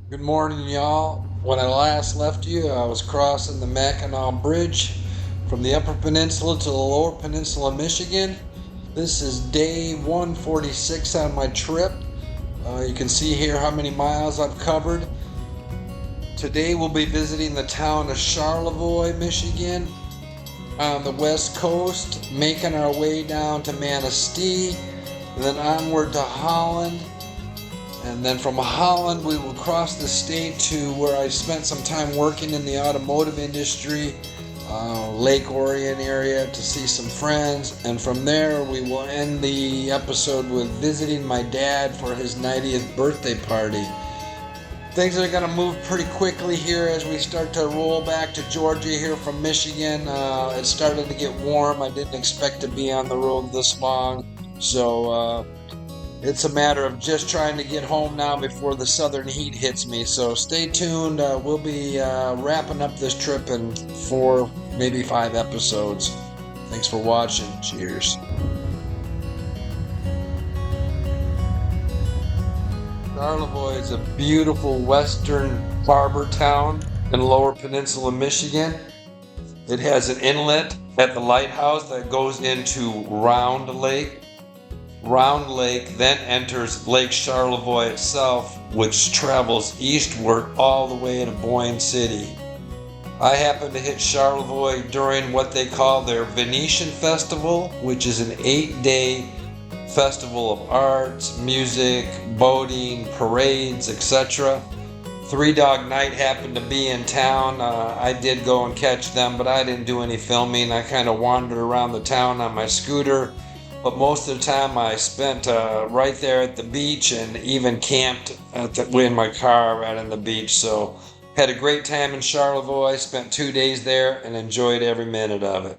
Good morning, y'all. When I last left you, I was crossing the Mackinac Bridge from the Upper Peninsula to the Lower Peninsula, Michigan. This is day 146 on my trip. You can see here how many miles I've covered. Today we'll be visiting the town of Charlavoix, Michigan, on the west coast, making our way down to Manistee, and then onward to Holland. And then from Holland, we will cross the state to where I spent some time working in the automotive industry, Lake Orion area, to see some friends. And from there, we will end the episode with visiting my dad for his 90th birthday party. Things are going to move pretty quickly here as we start to roll back to Georgia here from Michigan. It started to get warm. I didn't expect to be on the road this long. So, it's a matter of just trying to get home now before the southern heat hits me. So stay tuned. We'll be wrapping up this trip in 4, maybe 5 episodes. Thanks for watching. Cheers. Charlavoix is a beautiful western harbor town in Lower Peninsula, Michigan. It has an inlet at the lighthouse that goes into Round Lake. Round Lake then enters Lake Charlavoix itself, which travels eastward all the way to Boyne City. I happened to hit Charlavoix during what they call their Venetian Festival, which is an 8-day festival of arts, music, boating, parades, etc. Three Dog Night happened to be in town. I did go and catch them, but I didn't do any filming. I kind of wandered around the town on my scooter, but most of the time I spent right there at the beach and even camped in my car right on the beach. So had a great time in Charlevoix, spent 2 days there and enjoyed every minute of it.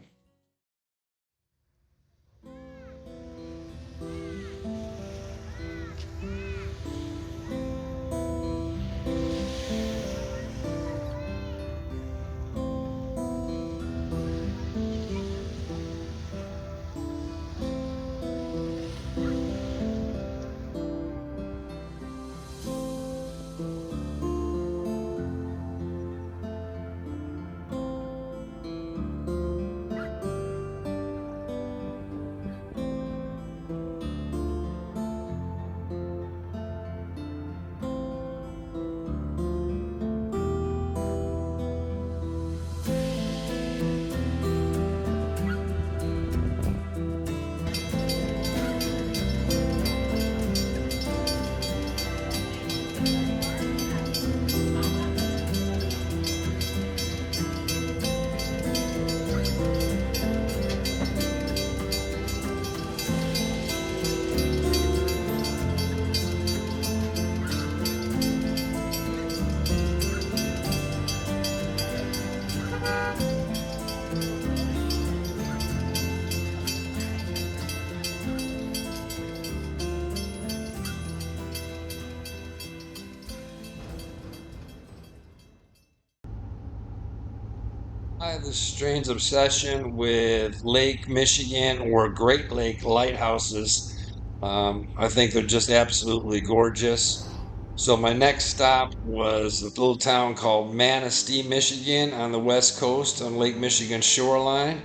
I have this strange obsession with Lake Michigan or Great Lake lighthouses. I think they're just absolutely gorgeous. So my next stop was a little town called Manistee, Michigan, on the west coast on Lake Michigan shoreline.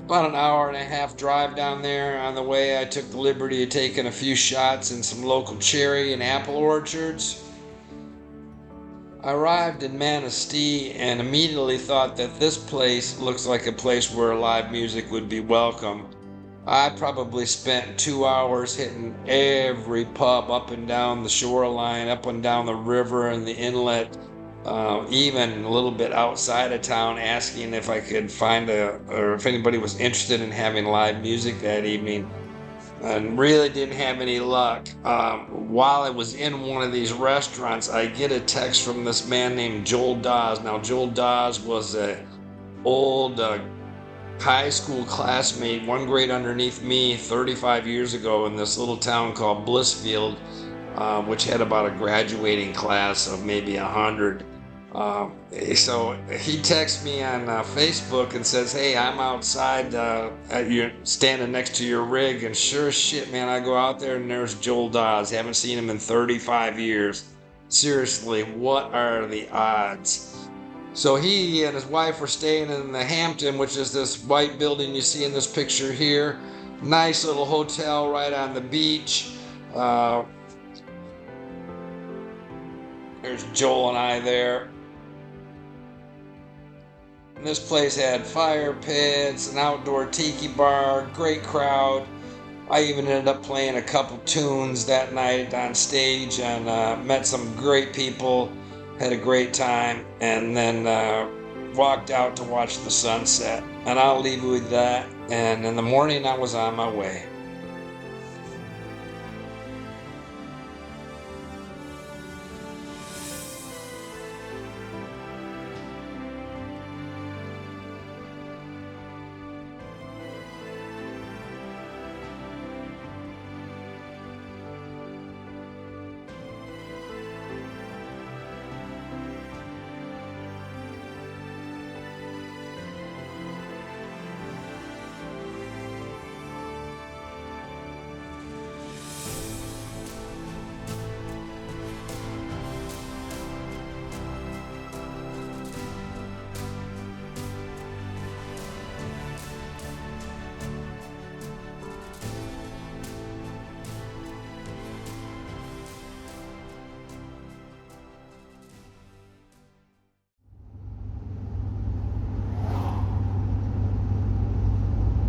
About an hour and a half drive down there. On the way, I took the liberty of taking a few shots in some local cherry and apple orchards. I arrived in Manistee and immediately thought that this place looks like a place where live music would be welcome. I probably spent 2 hours hitting every pub up and down the shoreline, up and down the river and the inlet, even a little bit outside of town, asking if I could or if anybody was interested in having live music that evening, and really didn't have any luck. While I was in one of these restaurants, I get a text from this man named Joel Dawes. Now, Joel Dawes was a old high school classmate, one grade underneath me, 35 years ago in this little town called Blissfield, which had about a graduating class of maybe 100. So he texts me on Facebook and says, "Hey, I'm outside standing next to your rig," and sure as shit, man, I go out there and there's Joel Dawes. Haven't seen him in 35 years. Seriously, what are the odds? So he and his wife were staying in the Hampton, which is this white building you see in this picture here. Nice little hotel right on the beach. Uh, there's Joel and I there. And this place had fire pits, an outdoor tiki bar, great crowd. I even ended up playing a couple tunes that night on stage and met some great people, had a great time, and then walked out to watch the sunset. And I'll leave you with that. And in the morning, I was on my way.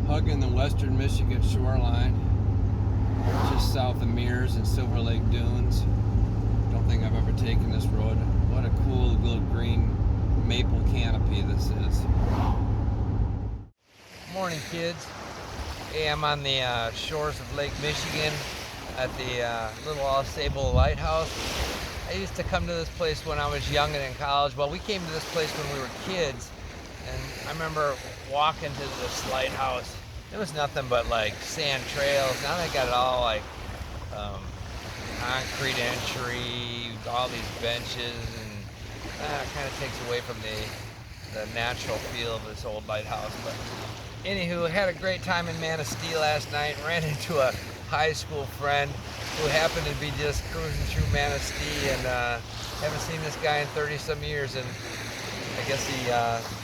Hugging the western Michigan shoreline, just south of Mears and Silver Lake Dunes. Don't think I've ever taken this road. What a cool little green maple canopy this is. Morning, kids. Hey, I'm on the shores of Lake Michigan at the little All Sable Lighthouse. I used to come to this place when I was young and in college. Well, we came to this place when we were kids, and I remember walking to this lighthouse. It was nothing but like sand trails. Now they got it all like concrete entry, all these benches, and it kind of takes away from the natural feel of this old lighthouse. But anywho, had a great time in Manistee last night. Ran into a high school friend who happened to be just cruising through Manistee, and haven't seen this guy in 30 some years, and I guess he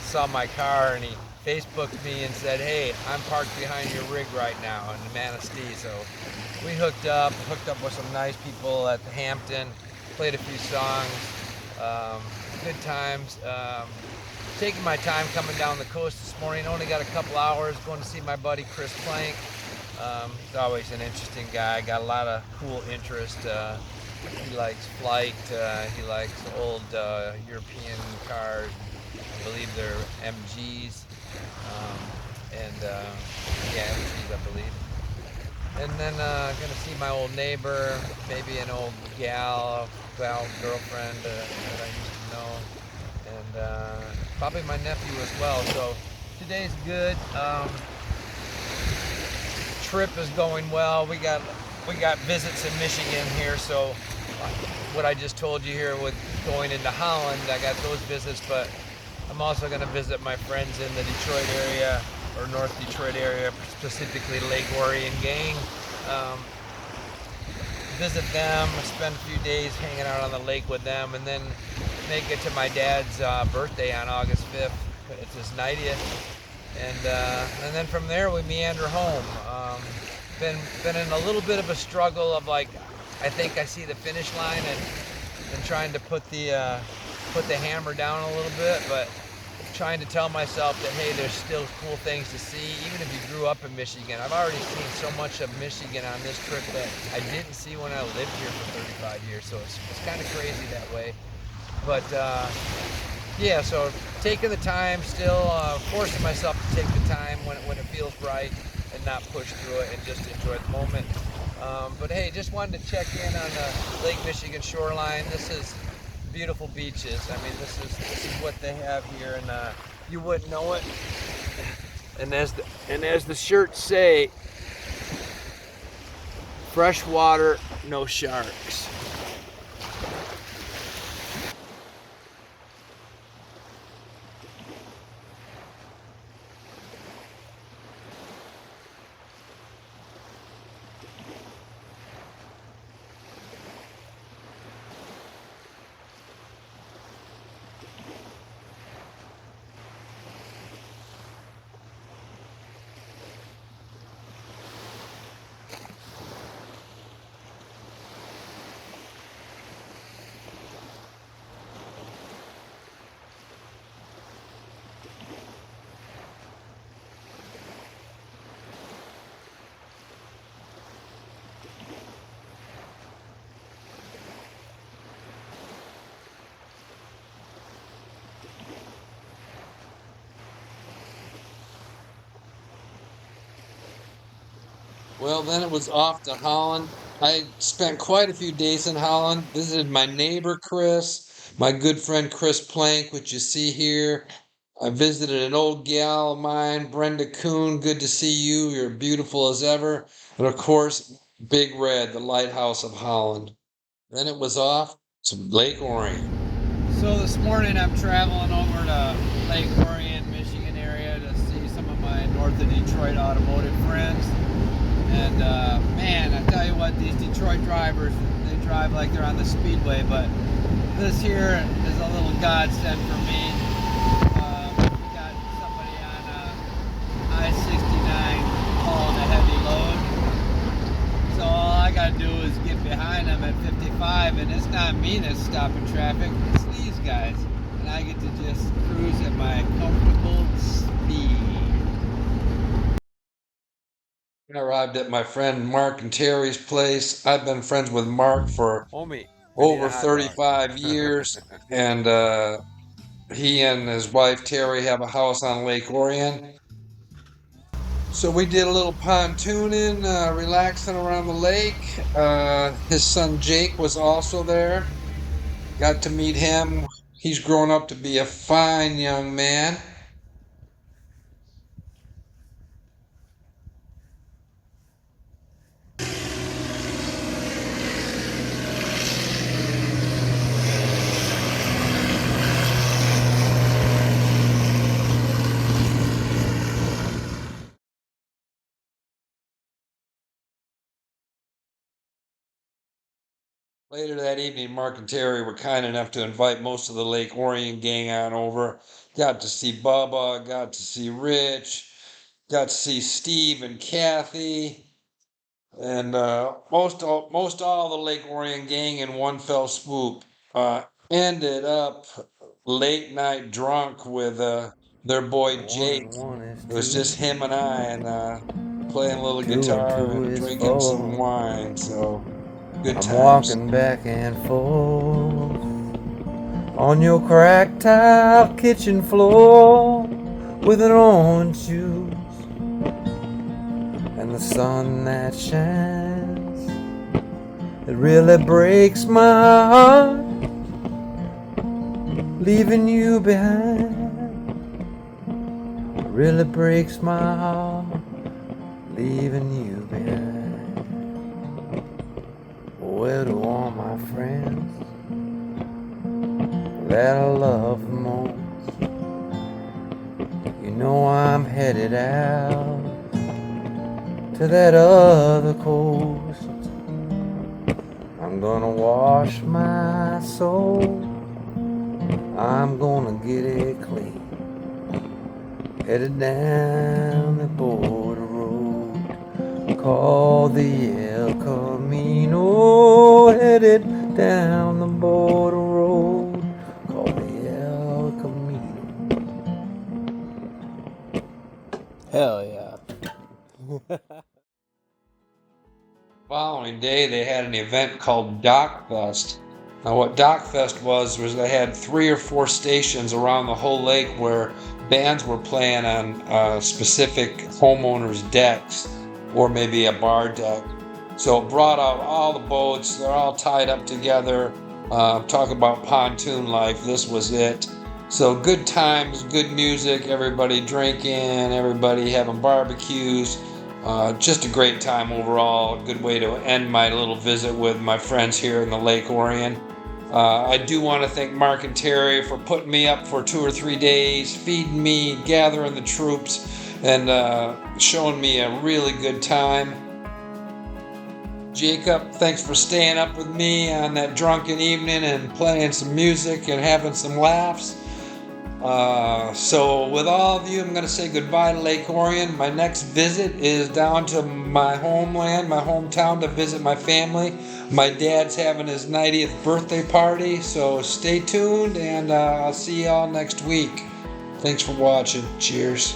saw my car and he Facebooked me and said, "Hey, I'm parked behind your rig right now in Manistee." So we hooked up with some nice people at the Hampton, played a few songs, good times. Taking my time coming down the coast this morning. Only got a couple hours going to see my buddy Chris Plank. He's always an interesting guy. Got a lot of cool interest. He likes flight. He likes old European cars. I believe they're MGs. MGs, I believe. And then gonna see my old neighbor, maybe an old girlfriend that I used to know, and probably my nephew as well. So today's good. Trip is going well. We got visits in Michigan here, so what I just told you here with going into Holland, I got those visits, but I'm also going to visit my friends in the Detroit area, or North Detroit area, specifically Lake Orion gang. Visit them, spend a few days hanging out on the lake with them, and then make it to my dad's birthday on August 5th. It's his 90th. And then from there we meander home. Been in a little bit of a struggle of like, I think I see the finish line and trying to put the hammer down a little bit, but trying to tell myself that, hey, there's still cool things to see, even if you grew up in Michigan. I've already seen so much of Michigan on this trip that I didn't see when I lived here for 35 years, so it's kind of crazy that way. But yeah, so taking the time, still forcing myself to take the time when it feels right and not push through it and just enjoy the moment. But hey, just wanted to check in on the Lake Michigan shoreline. This is beautiful beaches. I mean, this is what they have here, and you wouldn't know it. And as the shirts say, fresh water, no sharks. Well, then it was off to Holland. I spent quite a few days in Holland, visited my neighbor Chris, my good friend Chris Plank, which you see here. I visited an old gal of mine, Brenda Kuhn. Good to see you. You're beautiful as ever. And of course, Big Red, the lighthouse of Holland. Then it was off to Lake Orion. So this morning I'm traveling over to Lake Orion, Michigan area to see some of my north of Detroit automotive friends. And man, I tell you what, these Detroit drivers, they drive like they're on the speedway, but this here is a little godsend for me. We got somebody on I-69 hauling a heavy load. So all I gotta do is get behind them at 55, and it's not me that's stopping traffic, it's these guys. And I get to just cruise at my comfortable speed. I arrived at my friend Mark and Terry's place. I've been friends with Mark for Homie, I need a over hot dog. 35 years, and he and his wife Terry have a house on Lake Orion. So we did a little pontooning, relaxing around the lake. His son Jake was also there. Got to meet him. He's grown up to be a fine young man. Later that evening, Mark and Terry were kind enough to invite most of the Lake Orion gang on over. Got to see Bubba, got to see Rich, got to see Steve and Kathy, and most all the Lake Orion gang in one fell swoop. Ended up late night drunk with their boy One Jake. and one is It was two. just him and I, and playing a little Two and guitar two and is drinking some four. wine. So good I'm times. walking back and forth on your cracked tile kitchen floor with an orange juice and the sun that shines. It really breaks my heart leaving you behind. It really breaks my heart leaving you behind. Where do all my friends that I love the most? You know I'm headed out to that other coast. I'm gonna wash my soul, I'm gonna get it clean. Headed down the border road called the El Camino. Headed down the border road called the El Camino. Hell yeah. Following day, they had an event called Dock Fest. Now, what Dock Fest was they had 3 or 4 stations around the whole lake where bands were playing on specific homeowners' decks or maybe a bar deck. So it brought out all the boats. They're all tied up together. Talk about pontoon life. This was it. So good times, good music, everybody drinking, everybody having barbecues. Just a great time overall. A good way to end my little visit with my friends here in the Lake Orion. I do want to thank Mark and Terry for putting me up for 2 or 3 days, feeding me, gathering the troops, and showing me a really good time. Jacob, thanks for staying up with me on that drunken evening and playing some music and having some laughs. So with all of you, I'm going to say goodbye to Lake Orion. My next visit is down to my homeland, my hometown, to visit my family. My dad's having his 90th birthday party, so stay tuned, and I'll see y'all next week. Thanks for watching. Cheers.